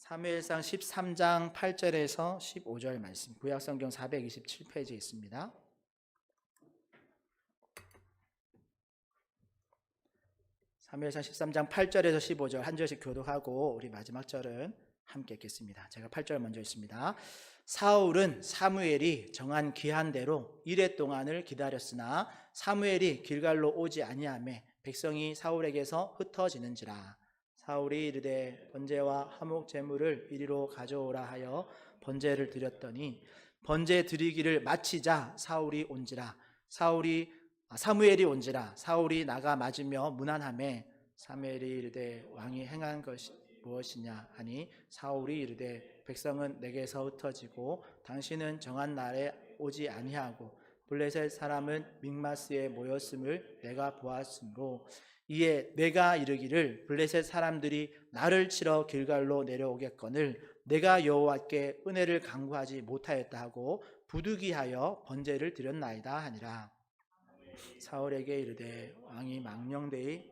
사무엘상 13장 8절에서 15절 말씀, 구약성경 427페이지에 있습니다. 사무엘상 13장 8절에서 15절 한 절씩 교독하고 우리 마지막 절은 함께 읽겠습니다. 제가 8절 먼저 읽습니다. 사울은 사무엘이 정한 기한대로 이레 동안을 기다렸으나 사무엘이 길갈로 오지 아니하매 백성이 사울에게서 흩어지는지라. 사울이 이르되 번제와 화목 제물을 이리로 가져오라 하여 번제를 드렸더니 번제 드리기를 마치자 사무엘이 온지라. 사울이 나가 맞으며 문안하매 사무엘이 이르되 왕이 행한 것이 무엇이냐 하니 사울이 이르되 백성은 내게서 흩어지고 당신은 정한 날에 오지 아니하고 블레셋 사람은 믹마스에 모였음을 내가 보았으므로 이에 내가 이르기를 블레셋 사람들이 나를 치러 길갈로 내려오겠거늘 내가 여호와께 은혜를 간구하지 못하였다 하고 부득이하여 번제를 드렸나이다 하니라. 사울에게 이르되 왕이 망령되이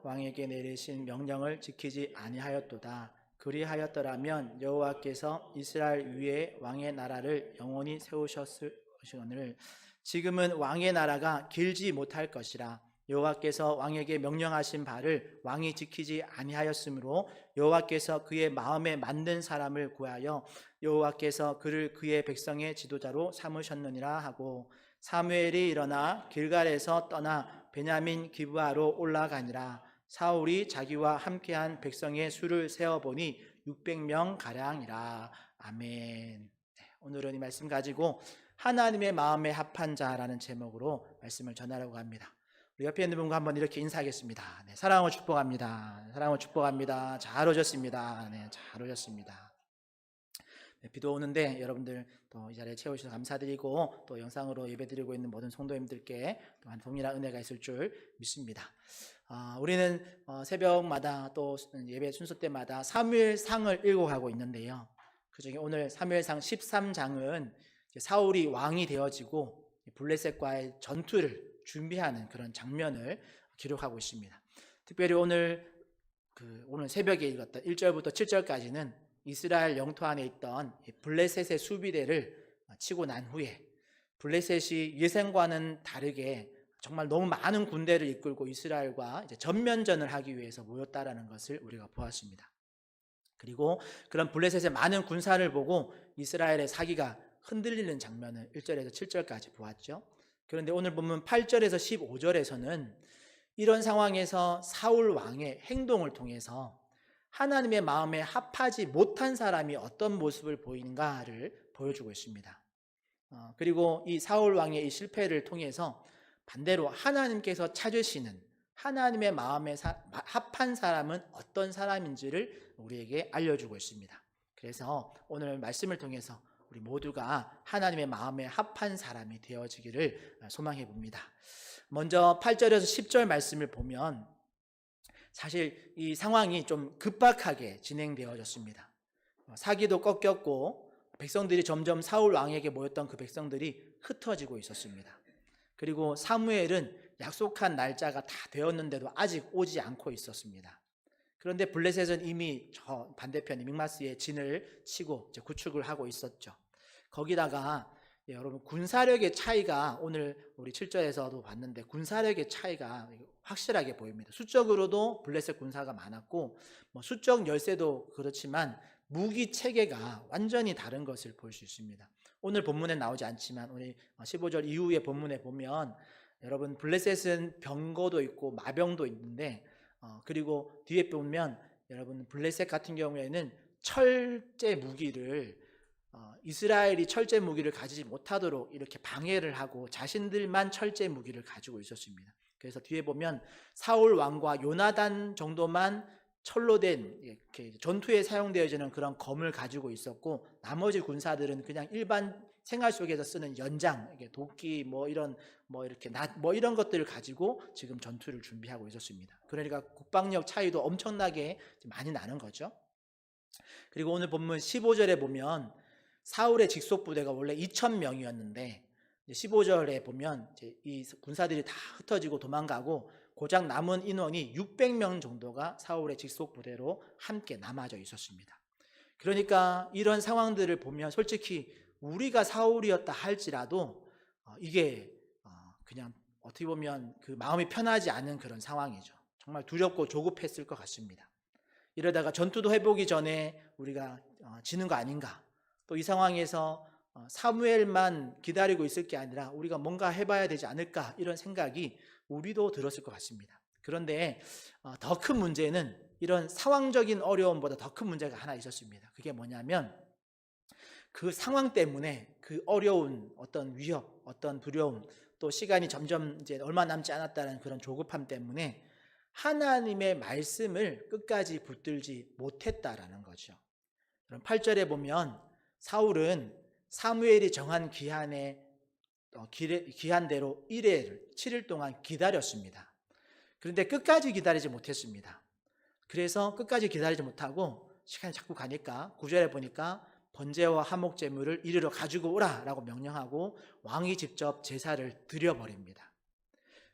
왕에게 내리신 명령을 지키지 아니하였도다. 그리하였더라면 여호와께서 이스라엘 위에 왕의 나라를 영원히 세우셨을 것이거늘 지금은 왕의 나라가 길지 못할 것이라. 여호와께서 왕에게 명령하신 바를 왕이 지키지 아니하였으므로 여호와께서 그의 마음에 맞는 사람을 구하여 여호와께서 그를 그의 백성의 지도자로 삼으셨느니라 하고 사무엘이 일어나 길갈에서 떠나 베냐민 기브아로 올라가니라. 사울이 자기와 함께한 백성의 수를 세어보니 600명 가량이라. 아멘. 오늘은 이 말씀 가지고 하나님의 마음에 합한 자라는 제목으로 말씀을 전하려고 합니다. 우리 옆에 있는 분과 한번 이렇게 인사하겠습니다. 네, 사랑하고 축복합니다. 사랑하고 축복합니다. 잘 오셨습니다. 네, 잘 오셨습니다. 네, 비도 오는데 여러분들 또 이 자리에 채우셔서 감사드리고 또 영상으로 예배드리고 있는 모든 성도님들께 또한 동일한 은혜가 있을 줄 믿습니다. 우리는 새벽마다 또 예배 순서 때마다 사무엘상을 읽어가고 있는데요. 그중에 오늘 사무엘상 13장은 사울이 왕이 되어지고 블레셋과의 전투를 준비하는 그런 장면을 기록하고 있습니다. 특별히 오늘 새벽에 읽었던 1절부터 7절까지는 이스라엘 영토 안에 있던 블레셋의 수비대를 치고 난 후에 블레셋이 예상과는 다르게 정말 너무 많은 군대를 이끌고 이스라엘과 이제 전면전을 하기 위해서 모였다라는 것을 우리가 보았습니다. 그리고 그런 블레셋의 많은 군사를 보고 이스라엘의 사기가 흔들리는 장면을 1절에서 7절까지 보았죠. 그런데 오늘 보면 8절에서 15절에서는 이런 상황에서 사울 왕의 행동을 통해서 하나님의 마음에 합하지 못한 사람이 어떤 모습을 보이는가를 보여주고 있습니다. 그리고 이 사울 왕의 이 실패를 통해서 반대로 하나님께서 찾으시는 하나님의 마음에 합한 사람은 어떤 사람인지를 우리에게 알려주고 있습니다. 그래서 오늘 말씀을 통해서 우리 모두가 하나님의 마음에 합한 사람이 되어지기를 소망해 봅니다. 먼저 8절에서 10절 말씀을 보면 사실 이 상황이 좀 급박하게 진행되어졌습니다. 사기도 꺾였고 백성들이 점점 사울 왕에게 모였던 그 백성들이 흩어지고 있었습니다. 그리고 사무엘은 약속한 날짜가 다 되었는데도 아직 오지 않고 있었습니다. 그런데 블레셋은 이미 저 반대편 믹마스의 진을 치고 이제 구축을 하고 있었죠. 거기다가 여러분 군사력의 차이가 오늘 우리 7절에서도 봤는데 군사력의 차이가 확실하게 보입니다. 수적으로도 블레셋 군사가 많았고 수적 열세도 그렇지만 무기 체계가 완전히 다른 것을 볼 수 있습니다. 오늘 본문에 나오지 않지만 우리 15절 이후의 본문에 보면 여러분 블레셋은 병거도 있고 마병도 있는데 그리고 뒤에 보면 여러분 블레셋 같은 경우에는 철제 무기를 이스라엘이 철제 무기를 가지지 못하도록 이렇게 방해를 하고 자신들만 철제 무기를 가지고 있었습니다. 그래서 뒤에 보면 사울 왕과 요나단 정도만 철로 된 이렇게 전투에 사용되어지는 그런 검을 가지고 있었고 나머지 군사들은 그냥 일반 생활 속에서 쓰는 연장, 도끼 이렇게 이런 것들을 가지고 지금 전투를 준비하고 있었습니다. 그러니까 국방력 차이도 엄청나게 많이 나는 거죠. 그리고 오늘 본문 15절에 보면 사울의 직속 부대가 원래 2,000명이었는데 15절에 보면 이 군사들이 다 흩어지고 도망가고 고작 남은 인원이 600명 정도가 사울의 직속 부대로 함께 남아져 있었습니다. 그러니까 이런 상황들을 보면 솔직히 우리가 사울이었다 할지라도 이게 그냥 어떻게 보면 그 마음이 편하지 않은 그런 상황이죠. 정말 두렵고 조급했을 것 같습니다. 이러다가 전투도 해보기 전에 우리가 지는 거 아닌가, 또 이 상황에서 사무엘만 기다리고 있을 게 아니라 우리가 뭔가 해봐야 되지 않을까, 이런 생각이 우리도 들었을 것 같습니다. 그런데 더 큰 문제는 이런 상황적인 어려움보다 더 큰 문제가 하나 있었습니다. 그게 뭐냐면 그 상황 때문에 그 어려운 어떤 위협, 어떤 두려움, 또 시간이 점점 이제 얼마 남지 않았다는 그런 조급함 때문에 하나님의 말씀을 끝까지 붙들지 못했다라는 거죠. 그럼 8절에 보면 사울은 사무엘이 정한 기한대로 7일 동안 기다렸습니다. 그런데 끝까지 기다리지 못했습니다. 그래서 끝까지 기다리지 못하고 시간이 자꾸 가니까 9절에 보니까 번제와 화목 제물을 이리로 가지고 오라라고 명령하고 왕이 직접 제사를 드려버립니다.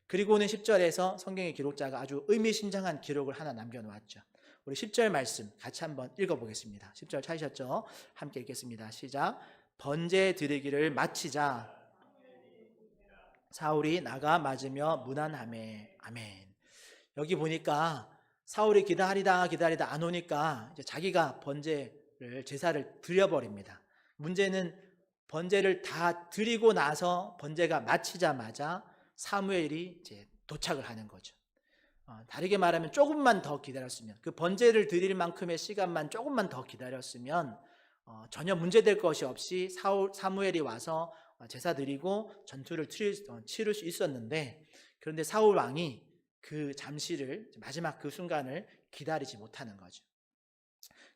그리고는 10절에서 성경의 기록자가 아주 의미심장한 기록을 하나 남겨놓았죠. 우리 10절 말씀 같이 한번 읽어보겠습니다. 10절 찾으셨죠? 함께 읽겠습니다. 시작. 번제 드리기를 마치자 사울이 나가 맞으며 문안하매. 아멘. 여기 보니까 사울이 기다리다 안 오니까 이제 자기가 제사를 드려버립니다. 문제는 번제를 다 드리고 나서 번제가 마치자마자 사무엘이 이제 도착을 하는 거죠. 다르게 말하면 조금만 더 기다렸으면, 그 번제를 드릴 만큼의 시간만 조금만 더 기다렸으면 전혀 문제될 것이 없이 사무엘이 와서 제사 드리고 전투를 치를 수 있었는데, 그런데 사울 왕이 그 잠시를, 마지막 그 순간을 기다리지 못하는 거죠.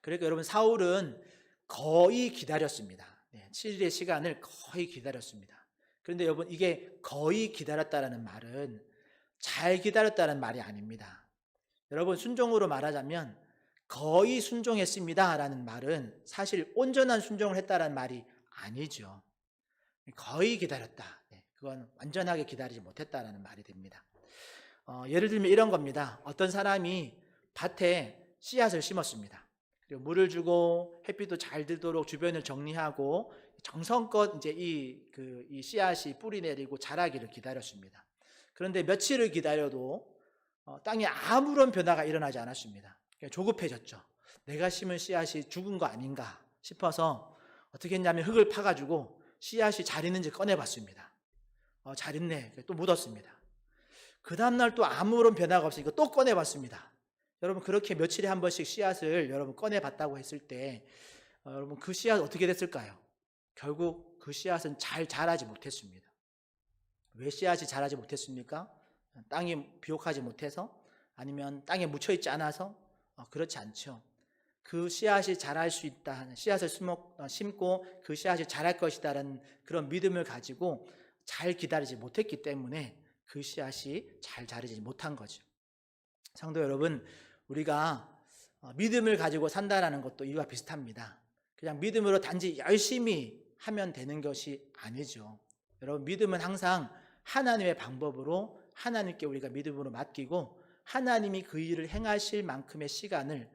그러니까 여러분, 사울은 거의 기다렸습니다. 7일의 시간을 거의 기다렸습니다. 그런데 여러분, 이게 거의 기다렸다라는 말은 잘 기다렸다는 말이 아닙니다. 여러분, 순종으로 말하자면 거의 순종했습니다 라는 말은 사실 온전한 순종을 했다라는 말이 아니죠. 거의 기다렸다, 그건 완전하게 기다리지 못했다라는 말이 됩니다. 예를 들면 이런 겁니다. 어떤 사람이 밭에 씨앗을 심었습니다. 그리고 물을 주고 햇빛도 잘 들도록 주변을 정리하고 정성껏 이제 이 씨앗이 뿌리 내리고 자라기를 기다렸습니다. 그런데 며칠을 기다려도 땅에 아무런 변화가 일어나지 않았습니다. 조급해졌죠. 내가 심은 씨앗이 죽은 거 아닌가 싶어서 어떻게 했냐면 흙을 파가지고 씨앗이 잘 있는지 꺼내봤습니다. 잘 있네. 또 묻었습니다. 그 다음날 또 아무런 변화가 없으니까 또 꺼내봤습니다. 여러분, 그렇게 며칠에 한 번씩 씨앗을 여러분 꺼내봤다고 했을 때 여러분, 그 씨앗 어떻게 됐을까요? 결국 그 씨앗은 잘 자라지 못했습니다. 왜 씨앗이 자라지 못했습니까? 땅이 비옥하지 못해서? 아니면 땅에 묻혀있지 않아서? 그렇지 않죠. 그 씨앗이 자랄 수 있다, 씨앗을 심고 그 씨앗이 자랄 것이다라는 그런 믿음을 가지고 잘 기다리지 못했기 때문에 그 씨앗이 잘 자라지 못한 거죠. 성도 여러분, 우리가 믿음을 가지고 산다라는 것도 이와 비슷합니다. 그냥 믿음으로 단지 열심히 하면 되는 것이 아니죠. 여러분, 믿음은 항상 하나님의 방법으로 하나님께 우리가 믿음으로 맡기고 하나님이 그 일을 행하실 만큼의 시간을,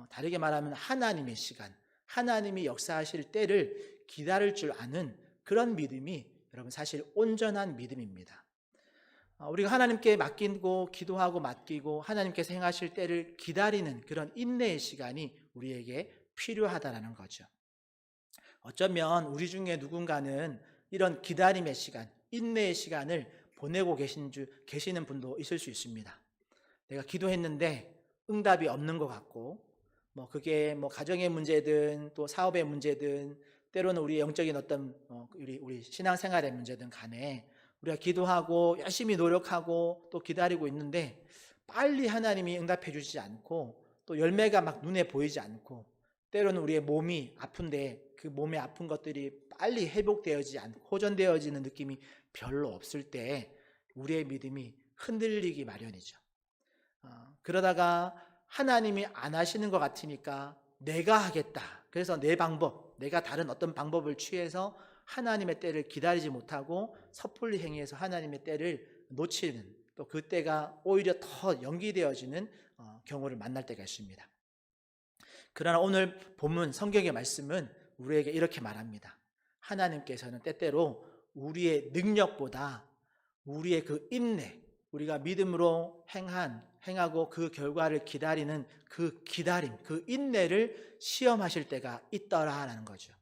다르게 말하면 하나님의 시간, 하나님이 역사하실 때를 기다릴 줄 아는 그런 믿음이 여러분 사실 온전한 믿음입니다. 우리가 하나님께 맡기고 기도하고 맡기고 하나님께서 행하실 때를 기다리는 그런 인내의 시간이 우리에게 필요하다는 거죠. 어쩌면 우리 중에 누군가는 이런 기다림의 시간, 인내의 시간을 보내고 계시는 분도 있을 수 있습니다. 내가 기도했는데 응답이 없는 것 같고, 그게 가정의 문제든 또 사업의 문제든 때로는 우리 영적인 어떤 우리 신앙생활의 문제든 간에 우리가 기도하고 열심히 노력하고 또 기다리고 있는데 빨리 하나님이 응답해 주시지 않고 또 열매가 막 눈에 보이지 않고, 때로는 우리의 몸이 아픈데 그 몸에 아픈 것들이 빨리 회복되어지지 않고 호전되어지는 느낌이 별로 없을 때 우리의 믿음이 흔들리기 마련이죠. 그러다가 하나님이 안 하시는 것 같으니까 내가 하겠다, 그래서 내가 다른 어떤 방법을 취해서 하나님의 때를 기다리지 못하고 섣불리 행해서 하나님의 때를 놓치는, 또 그때가 오히려 더 연기되어지는 경우를 만날 때가 있습니다. 그러나 오늘 본문 성경의 말씀은 우리에게 이렇게 말합니다. 하나님께서는 때때로 우리의 능력보다 우리의 그 인내, 우리가 믿음으로 행하고 그 결과를 기다리는 그 기다림, 그 인내를 시험하실 때가 있더라라는 거죠.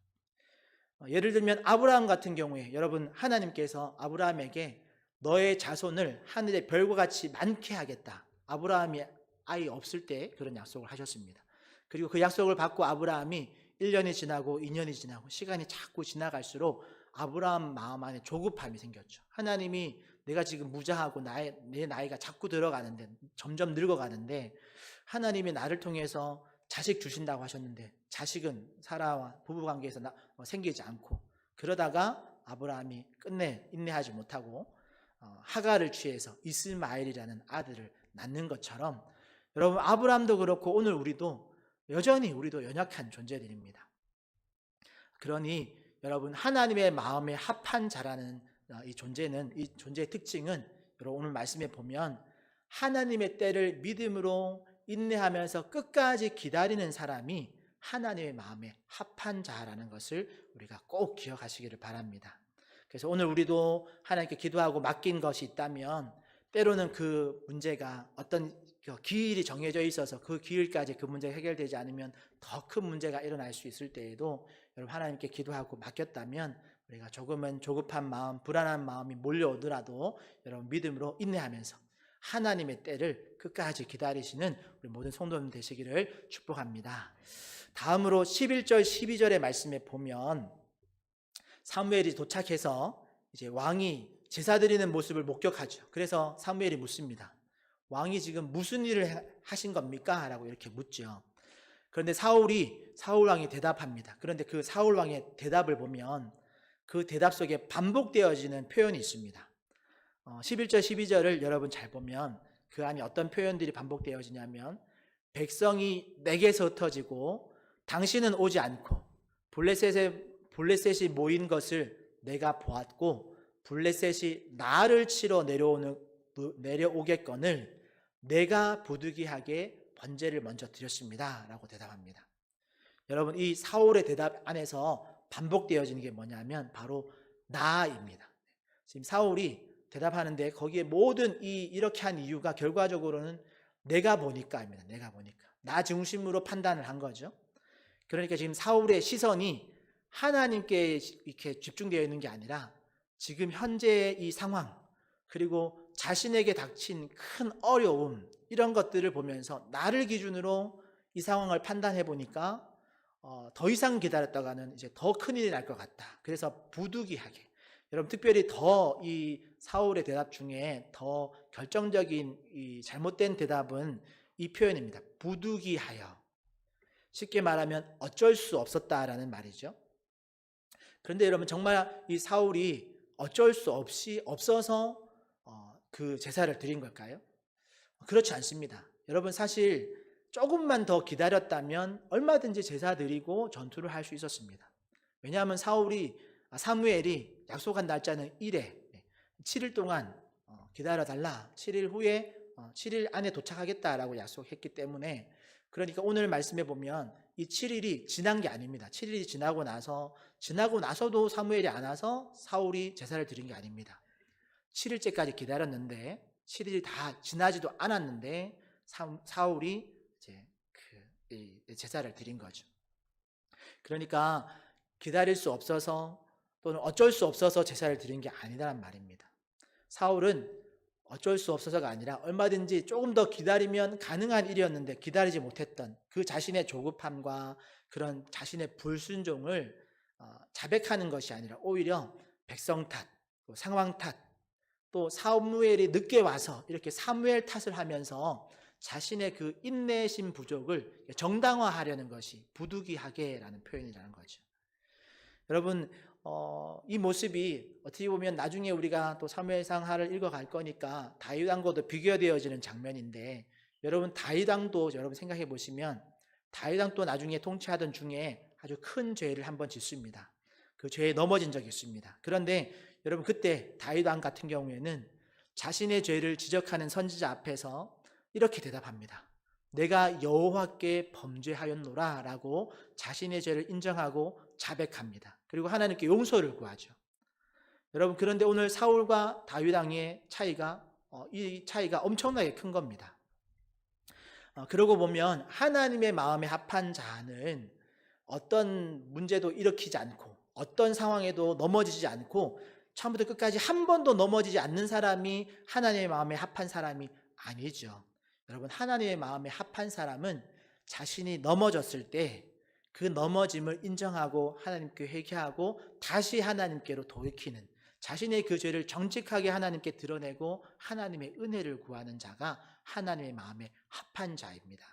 예를 들면 아브라함 같은 경우에 여러분, 하나님께서 아브라함에게 너의 자손을 하늘의 별과 같이 많게 하겠다. 아브라함이 아이 없을 때 그런 약속을 하셨습니다. 그리고 그 약속을 받고 아브라함이 1년이 지나고 2년이 지나고 시간이 자꾸 지나갈수록 아브라함 마음 안에 조급함이 생겼죠. 하나님이 내가 지금 무자하고 내 나이가 자꾸 들어가는데, 점점 늙어가는데 하나님이 나를 통해서 자식 주신다고 하셨는데 자식은 사라와 부부관계에서 생기지 않고, 그러다가 아브라함이 끝내 인내하지 못하고 하갈을 취해서 이스마엘이라는 아들을 낳는 것처럼, 여러분 아브라함도 그렇고 오늘 우리도 여전히 우리도 연약한 존재들입니다. 그러니 여러분, 하나님의 마음에 합한 자라는 이 존재의 특징은, 여러분 오늘 말씀에 보면 하나님의 때를 믿음으로 인내하면서 끝까지 기다리는 사람이 하나님의 마음에 합한 자라는 것을 우리가 꼭 기억하시기를 바랍니다. 그래서 오늘 우리도 하나님께 기도하고 맡긴 것이 있다면, 때로는 그 문제가 어떤 기일이 정해져 있어서 그 기일까지 그 문제가 해결되지 않으면 더 큰 문제가 일어날 수 있을 때에도 여러분 하나님께 기도하고 맡겼다면, 우리가 조금은 조급한 마음, 불안한 마음이 몰려오더라도 여러분 믿음으로 인내하면서 하나님의 때를 끝까지 기다리시는 우리 모든 성도님 되시기를 축복합니다. 다음으로 11절 12절의 말씀에 보면 사무엘이 도착해서 이제 왕이 제사 드리는 모습을 목격하죠. 그래서 사무엘이 묻습니다. 왕이 지금 무슨 일을 하신 겁니까? 라고 이렇게 묻죠. 그런데 사울 왕이 대답합니다. 그런데 그 사울 왕의 대답을 보면 그 대답 속에 반복되어지는 표현이 있습니다. 11절 12절을 여러분 잘 보면 그 안에 어떤 표현들이 반복되어지냐면, 백성이 내게서 흩어지고 당신은 오지 않고 블레셋이 모인 것을 내가 보았고 블레셋이 나를 치러 내려오겠거늘 내가 부득이하게 번제를 먼저 드렸습니다 라고 대답합니다. 여러분, 이 사울의 대답 안에서 반복되어지는 게 뭐냐면 바로 나입니다. 지금 사울이 대답하는데 거기에 모든 이렇게 한 이유가 결과적으로는 내가 보니까입니다. 내가 보니까. 나 중심으로 판단을 한 거죠. 그러니까 지금 사울의 시선이 하나님께 이렇게 집중되어 있는 게 아니라 지금 현재의 이 상황, 그리고 자신에게 닥친 큰 어려움, 이런 것들을 보면서 나를 기준으로 이 상황을 판단해 보니까 더 이상 기다렸다가는 이제 더 큰일이 날 것 같다. 그래서 부득이하게, 여러분 특별히 더 이 사울의 대답 중에 더 결정적인 이 잘못된 대답은 이 표현입니다. 부득이하여. 쉽게 말하면 어쩔 수 없었다라는 말이죠. 그런데 여러분, 정말 이 사울이 어쩔 수 없어서 그 제사를 드린 걸까요? 그렇지 않습니다. 여러분, 사실 조금만 더 기다렸다면 얼마든지 제사 드리고 전투를 할 수 있었습니다. 왜냐하면 사무엘이 약속한 날짜는 7일 동안 기다려달라, 7일 후에 7일 안에 도착하겠다라고 약속했기 때문에, 그러니까 오늘 말씀해 보면 이 7일이 지난 게 아닙니다. 7일이 지나고 나서도 사무엘이 안 와서 사울이 제사를 드린 게 아닙니다. 7일째까지 기다렸는데 7일이 다 지나지도 않았는데 사울이 이제 제사를 드린 거죠. 그러니까 기다릴 수 없어서 또는 어쩔 수 없어서 제사를 드린 게 아니라는 말입니다. 사울은 어쩔 수 없어서가 아니라 얼마든지 조금 더 기다리면 가능한 일이었는데 기다리지 못했던 그 자신의 조급함과 그런 자신의 불순종을 자백하는 것이 아니라 오히려 백성 탓, 또 상황 탓, 또 사무엘이 늦게 와서 이렇게 사무엘 탓을 하면서 자신의 그 인내심 부족을 정당화하려는 것이 부득이하게라는 표현이라는 거죠. 여러분, 이 모습이 어떻게 보면 나중에 우리가 또 사무엘상하를 읽어갈 거니까 다윗 왕과도 비교되어지는 장면인데, 여러분 다윗 왕도 여러분 생각해 보시면 다윗 왕도 나중에 통치하던 중에 아주 큰 죄를 한번 짓습니다. 그 죄에 넘어진 적이 있습니다. 그런데 여러분, 그때 다윗 왕 같은 경우에는 자신의 죄를 지적하는 선지자 앞에서 이렇게 대답합니다. 내가 여호와께 범죄하였노라 라고 자신의 죄를 인정하고 자백합니다. 그리고 하나님께 용서를 구하죠. 여러분, 그런데 오늘 사울과 다윗 왕의 차이가 이 차이가 엄청나게 큰 겁니다. 그러고 보면 하나님의 마음에 합한 자는 어떤 문제도 일으키지 않고 어떤 상황에도 넘어지지 않고 처음부터 끝까지 한 번도 넘어지지 않는 사람이 하나님의 마음에 합한 사람이 아니죠. 여러분, 하나님의 마음에 합한 사람은 자신이 넘어졌을 때 그 넘어짐을 인정하고 하나님께 회개하고 다시 하나님께로 돌이키는, 자신의 그 죄를 정직하게 하나님께 드러내고 하나님의 은혜를 구하는 자가 하나님의 마음에 합한 자입니다.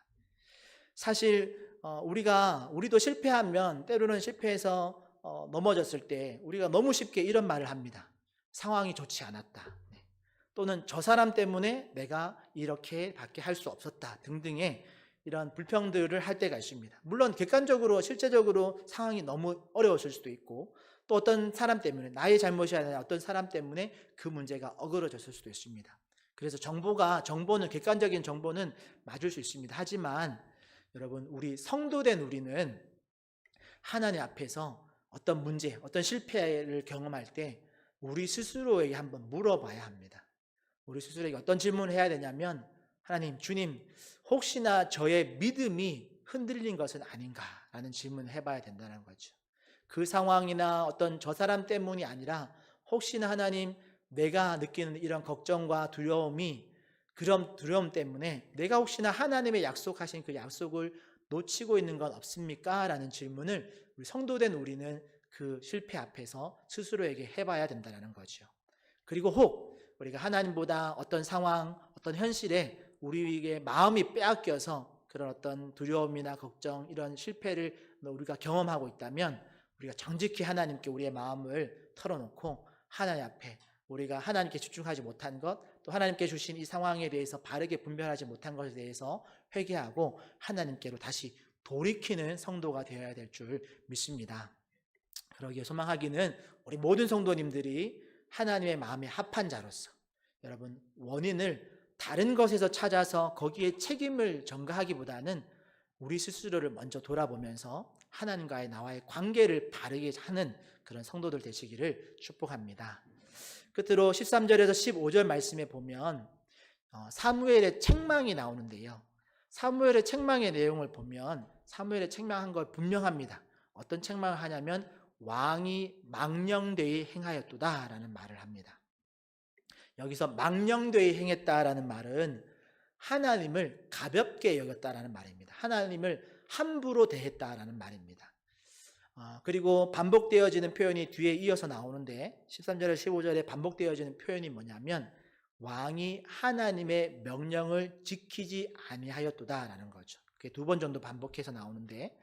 사실 우리도 실패하면, 때로는 실패해서 넘어졌을 때 우리가 너무 쉽게 이런 말을 합니다. 상황이 좋지 않았다. 또는 저 사람 때문에 내가 이렇게밖에 할 수 없었다 등등의 이런 불평들을 할 때가 있습니다. 물론 객관적으로 실제적으로 상황이 너무 어려웠을 수도 있고, 또 어떤 사람 때문에, 나의 잘못이 아니라 어떤 사람 때문에 그 문제가 어그러졌을 수도 있습니다. 그래서 정보는, 객관적인 정보는 맞을 수 있습니다. 하지만 여러분, 우리 성도된 우리는 하나님 앞에서 어떤 문제, 어떤 실패를 경험할 때 우리 스스로에게 한번 물어봐야 합니다. 우리 스스로에게 어떤 질문을 해야 되냐면, 하나님, 주님, 혹시나 저의 믿음이 흔들린 것은 아닌가라는 질문을 해봐야 된다는 거죠. 그 상황이나 어떤 저 사람 때문이 아니라 혹시나 하나님, 내가 느끼는 이런 걱정과 두려움이, 그런 두려움 때문에 내가 혹시나 하나님의 약속하신 그 약속을 놓치고 있는 건 없습니까? 라는 질문을 우리 성도된 우리는 그 실패 앞에서 스스로에게 해봐야 된다는 거죠. 그리고 혹 우리가 하나님보다 어떤 상황, 어떤 현실에 우리에게 마음이 빼앗겨서 그런 어떤 두려움이나 걱정, 이런 실패를 우리가 경험하고 있다면 우리가 정직히 하나님께 우리의 마음을 털어놓고 하나님 앞에 우리가 하나님께 집중하지 못한 것, 또 하나님께 주신 이 상황에 대해서 바르게 분별하지 못한 것에 대해서 회개하고 하나님께로 다시 돌이키는 성도가 되어야 될 줄 믿습니다. 그러기에 소망하기는 우리 모든 성도님들이 하나님의 마음에 합한 자로서, 여러분, 원인을 다른 것에서 찾아서 거기에 책임을 전가하기보다는 우리 스스로를 먼저 돌아보면서 하나님과의 나와의 관계를 바르게 하는 그런 성도들 되시기를 축복합니다. 끝으로 13절에서 15절 말씀에 보면 사무엘의 책망이 나오는데요. 사무엘의 책망의 내용을 보면 사무엘의 책망한 걸 분명합니다. 어떤 책망을 하냐면 왕이 망령되이 행하였도다 라는 말을 합니다. 여기서 망령되이 행했다라는 말은 하나님을 가볍게 여겼다라는 말입니다. 하나님을 함부로 대했다라는 말입니다. 그리고 반복되어지는 표현이 뒤에 이어서 나오는데 13절에 15절에 반복되어지는 표현이 뭐냐면 왕이 하나님의 명령을 지키지 아니하였도다라는 거죠. 그게 2번 정도 반복해서 나오는데,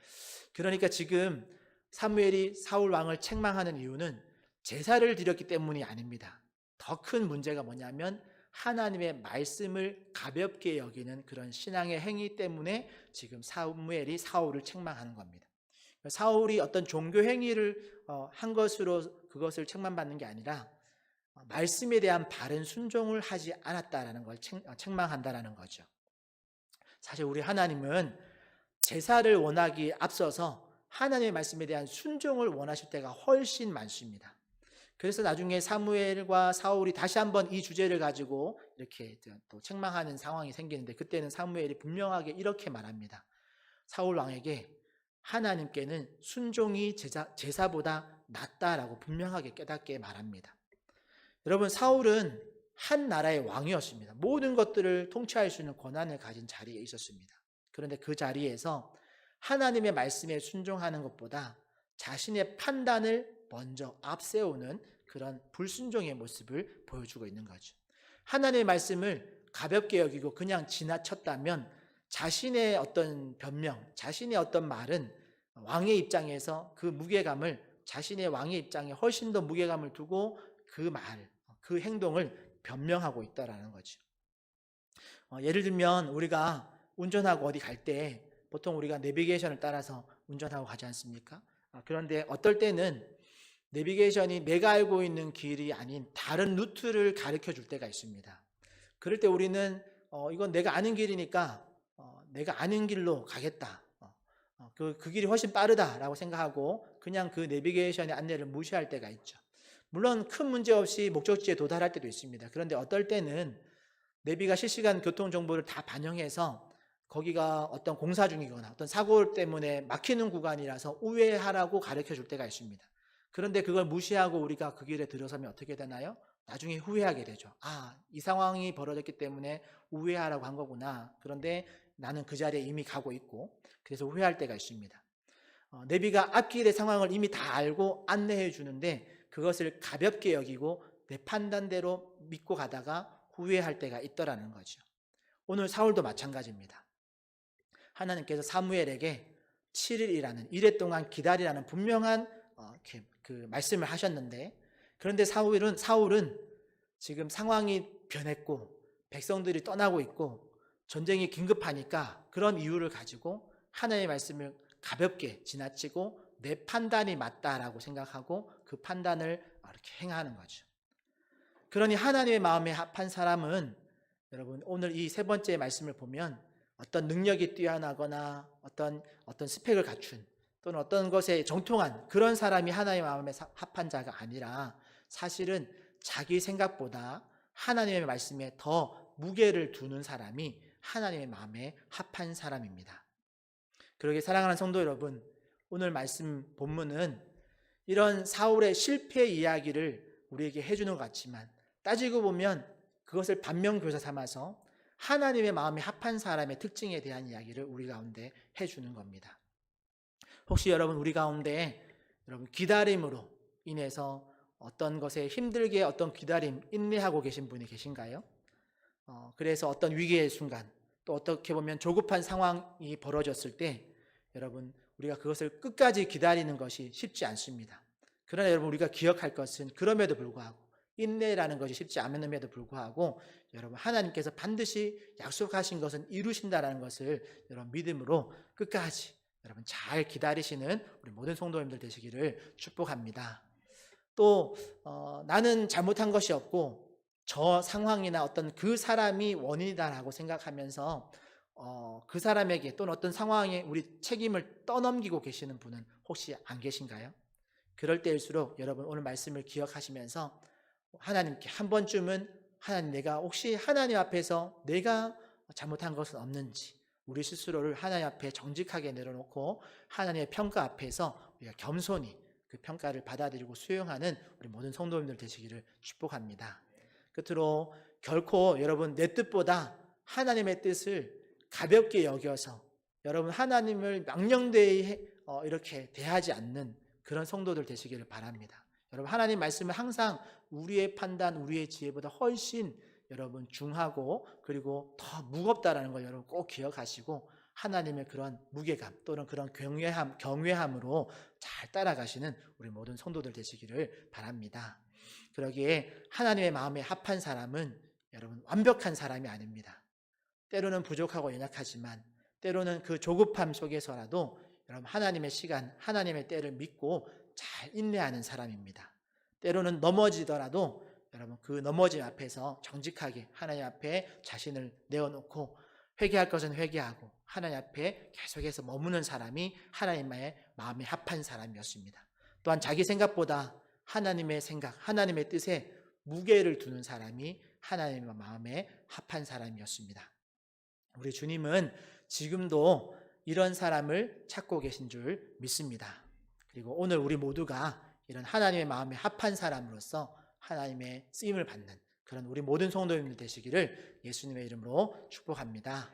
그러니까 지금 사무엘이 사울 왕을 책망하는 이유는 제사를 드렸기 때문이 아닙니다. 더 큰 문제가 뭐냐면 하나님의 말씀을 가볍게 여기는 그런 신앙의 행위 때문에 지금 사무엘이 사울을 책망하는 겁니다. 사울이 어떤 종교 행위를 한 것으로 그것을 책망받는 게 아니라 말씀에 대한 바른 순종을 하지 않았다라는 걸 책망한다라는 거죠. 사실 우리 하나님은 제사를 원하기에 앞서서 하나님의 말씀에 대한 순종을 원하실 때가 훨씬 많습니다. 그래서 나중에 사무엘과 사울이 다시 한번 이 주제를 가지고 이렇게 또 책망하는 상황이 생기는데, 그때는 사무엘이 분명하게 이렇게 말합니다. 사울 왕에게 하나님께는 순종이 제사보다 낫다라고 분명하게 깨닫게 말합니다. 여러분, 사울은 한 나라의 왕이었습니다. 모든 것들을 통치할 수 있는 권한을 가진 자리에 있었습니다. 그런데 그 자리에서 하나님의 말씀에 순종하는 것보다 자신의 판단을 먼저 앞세우는 그런 불순종의 모습을 보여주고 있는 거죠. 하나님의 말씀을 가볍게 여기고 그냥 지나쳤다면 자신의 어떤 변명, 자신의 어떤 말은 왕의 입장에서 그 무게감을, 자신의 왕의 입장에 훨씬 더 무게감을 두고 그 말, 그 행동을 변명하고 있다라는 거죠. 예를 들면 우리가 운전하고 어디 갈 때 보통 우리가 내비게이션을 따라서 운전하고 가지 않습니까? 그런데 어떨 때는 내비게이션이 내가 알고 있는 길이 아닌 다른 루트를 가르쳐 줄 때가 있습니다. 그럴 때 우리는 이건 내가 아는 길이니까 내가 아는 길로 가겠다. 그 길이 훨씬 빠르다라고 생각하고 그냥 그 내비게이션의 안내를 무시할 때가 있죠. 물론 큰 문제 없이 목적지에 도달할 때도 있습니다. 그런데 어떨 때는 내비가 실시간 교통 정보를 다 반영해서 거기가 어떤 공사 중이거나 어떤 사고 때문에 막히는 구간이라서 우회하라고 가르쳐 줄 때가 있습니다. 그런데 그걸 무시하고 우리가 그 길에 들어서면 어떻게 되나요? 나중에 후회하게 되죠. 이 상황이 벌어졌기 때문에 우회하라고 한 거구나. 그런데 나는 그 자리에 이미 가고 있고 그래서 후회할 때가 있습니다. 내비가 앞길의 상황을 이미 다 알고 안내해 주는데 그것을 가볍게 여기고 내 판단대로 믿고 가다가 후회할 때가 있더라는 거죠. 오늘 사울도 마찬가지입니다. 하나님께서 사무엘에게 7일이라는 이래 동안 기다리라는 분명한 그 말씀을 하셨는데 그런데 사울은 지금 상황이 변했고 백성들이 떠나고 있고 전쟁이 긴급하니까 그런 이유를 가지고 하나님의 말씀을 가볍게 지나치고 내 판단이 맞다라고 생각하고 그 판단을 이렇게 행하는 거죠. 그러니 하나님의 마음에 합한 사람은 여러분 오늘 이 세 번째 말씀을 보면 어떤 능력이 뛰어나거나 어떤 스펙을 갖춘 또는 어떤 것에 정통한 그런 사람이 하나님의 마음에 합한 자가 아니라 사실은 자기 생각보다 하나님의 말씀에 더 무게를 두는 사람이 하나님의 마음에 합한 사람입니다. 그러게 사랑하는 성도 여러분, 오늘 말씀 본문은 이런 사울의 실패 이야기를 우리에게 해주는 것 같지만 따지고 보면 그것을 반면교사 삼아서 하나님의 마음에 합한 사람의 특징에 대한 이야기를 우리 가운데 해주는 겁니다. 혹시 여러분 우리 가운데 여러분 기다림으로 인해서 어떤 것에 힘들게 어떤 기다림, 인내하고 계신 분이 계신가요? 그래서 어떤 위기의 순간 또 어떻게 보면 조급한 상황이 벌어졌을 때 여러분 우리가 그것을 끝까지 기다리는 것이 쉽지 않습니다. 그러나 여러분 우리가 기억할 것은 그럼에도 불구하고 인내라는 것이 쉽지 않음에도 불구하고 여러분 하나님께서 반드시 약속하신 것은 이루신다라는 것을 여러분 믿음으로 끝까지 여러분 잘 기다리시는 우리 모든 성도님들 되시기를 축복합니다. 또 나는 잘못한 것이 없고 저 상황이나 어떤 그 사람이 원인이다라고 생각하면서 그 사람에게 또는 어떤 상황에 우리 책임을 떠넘기고 계시는 분은 혹시 안 계신가요? 그럴 때일수록 여러분 오늘 말씀을 기억하시면서 하나님께 한 번쯤은 하나님 내가 혹시 하나님 앞에서 내가 잘못한 것은 없는지 우리 스스로를 하나님 앞에 정직하게 내려놓고 하나님의 평가 앞에서 우리가 겸손히 그 평가를 받아들이고 수용하는 우리 모든 성도님들 되시기를 축복합니다. 끝으로 결코 여러분 내 뜻보다 하나님의 뜻을 가볍게 여겨서 여러분 하나님을 망령되이 이렇게 대하지 않는 그런 성도들 되시기를 바랍니다. 여러분 하나님 말씀은 항상 우리의 판단, 우리의 지혜보다 훨씬 여러분 중하고 그리고 더 무겁다라는 걸 여러분 꼭 기억하시고 하나님의 그런 무게감 또는 그런 경외함으로 잘 따라가시는 우리 모든 성도들 되시기를 바랍니다. 그러기에 하나님의 마음에 합한 사람은 여러분 완벽한 사람이 아닙니다. 때로는 부족하고 연약하지만 때로는 그 조급함 속에서라도 여러분 하나님의 시간, 하나님의 때를 믿고 잘 인내하는 사람입니다. 때로는 넘어지더라도 여러분 그 넘어짐 앞에서 정직하게 하나님 앞에 자신을 내어놓고 회개할 것은 회개하고 하나님 앞에 계속해서 머무는 사람이 하나님의 마음에 합한 사람이었습니다. 또한 자기 생각보다 하나님의 생각, 하나님의 뜻에 무게를 두는 사람이 하나님의 마음에 합한 사람이었습니다. 우리 주님은 지금도 이런 사람을 찾고 계신 줄 믿습니다. 그리고 오늘 우리 모두가 이런 하나님의 마음에 합한 사람으로서 하나님의 쓰임을 받는 그런 우리 모든 성도님들 되시기를 예수님의 이름으로 축복합니다.